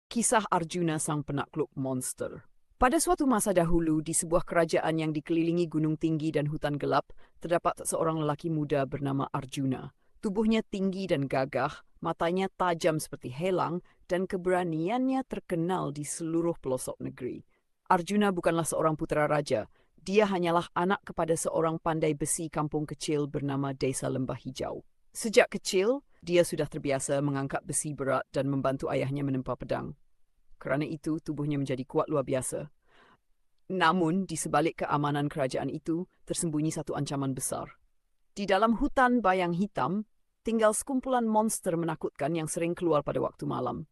Kisah Arjuna sang penakluk monster. Pada suatu masa dahulu, di sebuah kerajaan yang dikelilingi gunung tinggi dan hutan gelap, terdapat seorang lelaki muda bernama Arjuna. Tubuhnya tinggi dan gagah, matanya tajam seperti helang, dan keberaniannya terkenal di seluruh pelosok negeri. Arjuna bukanlah seorang putra raja. Dia hanyalah anak kepada seorang pandai besi kampung kecil bernama Desa Lembah Hijau. Sejak kecil, dia sudah terbiasa mengangkat besi berat dan membantu ayahnya menempa pedang. Kerana itu, tubuhnya menjadi kuat luar biasa. Namun, di sebalik keamanan kerajaan itu, tersembunyi satu ancaman besar. Di dalam hutan bayang hitam, tinggal sekumpulan monster menakutkan yang sering keluar pada waktu malam.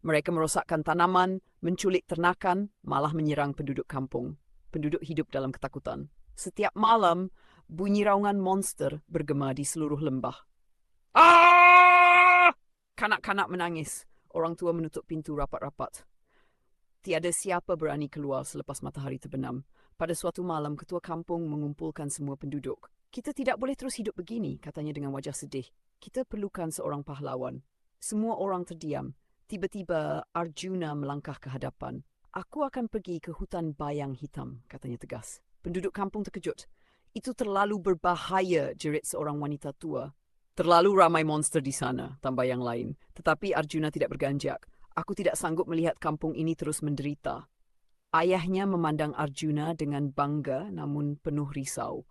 Mereka merosakkan tanaman, menculik ternakan, malah menyerang penduduk kampung. Penduduk hidup dalam ketakutan. Setiap malam, bunyi raungan monster bergema di seluruh lembah. Ah! Kanak-kanak menangis. Orang tua menutup pintu rapat-rapat. Tiada siapa berani keluar selepas matahari terbenam. Pada suatu malam, ketua kampung mengumpulkan semua penduduk. Kita tidak boleh terus hidup begini, katanya dengan wajah sedih. Kita perlukan seorang pahlawan. Semua orang terdiam. Tiba-tiba Arjuna melangkah ke hadapan. Aku akan pergi ke hutan bayang hitam, katanya tegas. Penduduk kampung terkejut. Itu terlalu berbahaya, jerit seorang wanita tua. Terlalu ramai monster di sana, tambah yang lain. Tetapi Arjuna tidak berganjak. Aku tidak sanggup melihat kampung ini terus menderita. Ayahnya memandang Arjuna dengan bangga namun penuh risau.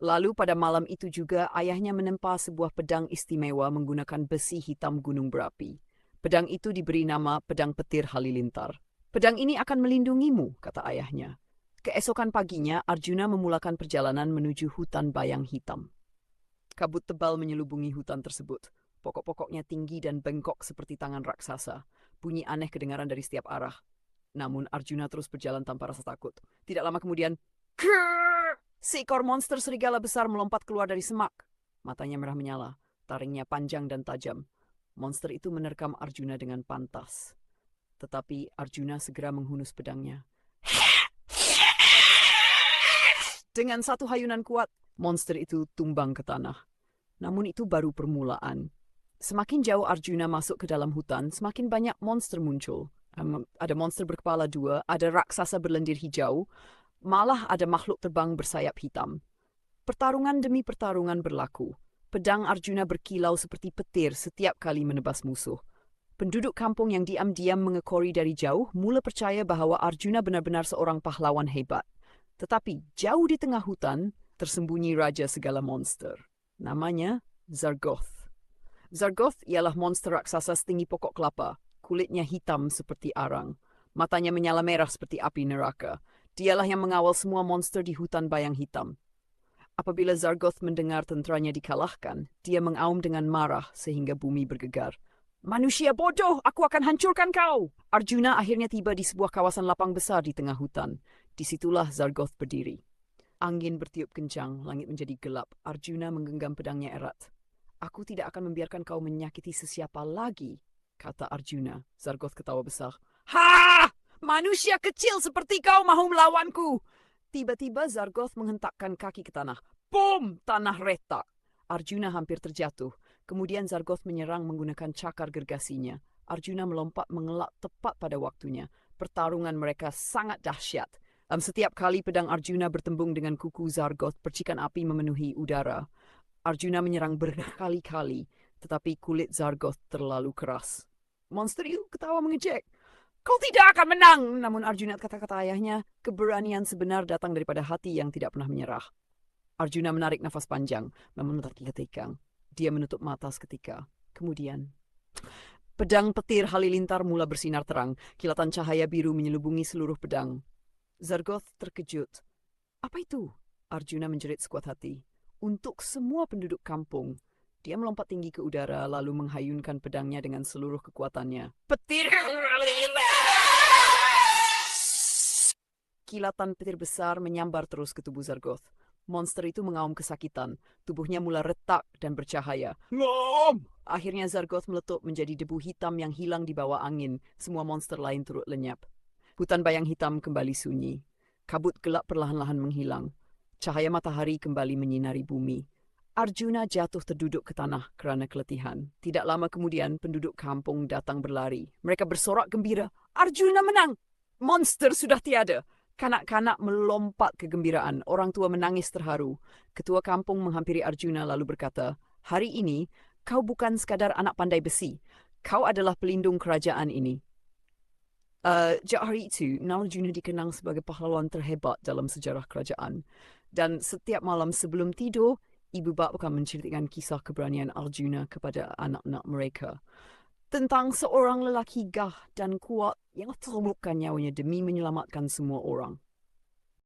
Lalu pada malam itu juga ayahnya menempa sebuah pedang istimewa menggunakan besi hitam gunung berapi. Pedang itu diberi nama Pedang Petir Halilintar. Pedang ini akan melindungimu, kata ayahnya. Keesokan paginya, Arjuna memulakan perjalanan menuju hutan bayang hitam. Kabut tebal menyelubungi hutan tersebut. Pokok-pokoknya tinggi dan bengkok seperti tangan raksasa. Bunyi aneh kedengaran dari setiap arah. Namun Arjuna terus berjalan tanpa rasa takut. Tidak lama kemudian, seekor monster serigala besar melompat keluar dari semak. Matanya merah menyala, taringnya panjang dan tajam. Monster itu menerkam Arjuna dengan pantas. Tetapi Arjuna segera menghunus pedangnya. Dengan satu hayunan kuat, monster itu tumbang ke tanah. Namun itu baru permulaan. Semakin jauh Arjuna masuk ke dalam hutan, semakin banyak monster muncul. Ada monster berkepala dua, ada raksasa berlendir hijau, malah ada makhluk terbang bersayap hitam. Pertarungan demi pertarungan berlaku. Pedang Arjuna berkilau seperti petir setiap kali menebas musuh. Penduduk kampung yang diam-diam mengekori dari jauh mula percaya bahawa Arjuna benar-benar seorang pahlawan hebat. Tetapi jauh di tengah hutan, tersembunyi raja segala monster. Namanya Zargoth. Zargoth ialah monster raksasa setinggi pokok kelapa. Kulitnya hitam seperti arang. Matanya menyala merah seperti api neraka. Dialah yang mengawal semua monster di hutan bayang hitam. Apabila Zargoth mendengar tenteranya dikalahkan, dia mengaum dengan marah sehingga bumi bergegar. Manusia bodoh, aku akan hancurkan kau! Arjuna akhirnya tiba di sebuah kawasan lapang besar di tengah hutan. Disitulah Zargoth berdiri. Angin bertiup kencang, langit menjadi gelap. Arjuna menggenggam pedangnya erat. Aku tidak akan membiarkan kau menyakiti sesiapa lagi, kata Arjuna. Zargoth ketawa besar. Ha! Manusia kecil seperti kau mahu melawanku! Tiba-tiba Zargoth menghentakkan kaki ke tanah. Bum! Tanah retak. Arjuna hampir terjatuh. Kemudian Zargoth menyerang menggunakan cakar gergasinya. Arjuna melompat mengelak tepat pada waktunya. Pertarungan mereka sangat dahsyat. Setiap kali pedang Arjuna bertembung dengan kuku Zargoth, percikan api memenuhi udara. Arjuna menyerang berkali-kali, tetapi kulit Zargoth terlalu keras. Monster itu ketawa mengejek. Kau tidak akan menang! Namun Arjuna kata-kata ayahnya, keberanian sebenar datang daripada hati yang tidak pernah menyerah. Arjuna menarik nafas panjang, namun terkekang. Dia menutup mata seketika. Kemudian, pedang petir halilintar mula bersinar terang. Kilatan cahaya biru menyelubungi seluruh pedang. Zargoth terkejut. Apa itu? Arjuna menjerit sekuat hati. Untuk semua penduduk kampung. Dia melompat tinggi ke udara lalu menghayunkan pedangnya dengan seluruh kekuatannya. Petir! Kilatan petir besar menyambar terus ke tubuh Zargoth. Monster itu mengaum kesakitan. Tubuhnya mula retak dan bercahaya. Ngom! Akhirnya Zargoth meletup menjadi debu hitam yang hilang di bawah angin. Semua monster lain turut lenyap. Hutan bayang hitam kembali sunyi. Kabut gelap perlahan-lahan menghilang. Cahaya matahari kembali menyinari bumi. Arjuna jatuh terduduk ke tanah kerana keletihan. Tidak lama kemudian, penduduk kampung datang berlari. Mereka bersorak gembira. Arjuna menang! Monster sudah tiada! Kanak-kanak melompat kegembiraan. Orang tua menangis terharu. Ketua kampung menghampiri Arjuna lalu berkata, "Hari ini, kau bukan sekadar anak pandai besi. Kau adalah pelindung kerajaan ini." Sejak hari itu, Arjuna dikenang sebagai pahlawan terhebat dalam sejarah kerajaan. Dan setiap malam sebelum tidur, ibu bapa akan menceritakan kisah keberanian Arjuna kepada anak-anak mereka. Tentang seorang lelaki gagah dan kuat yang terluka nyawanya demi menyelamatkan semua orang.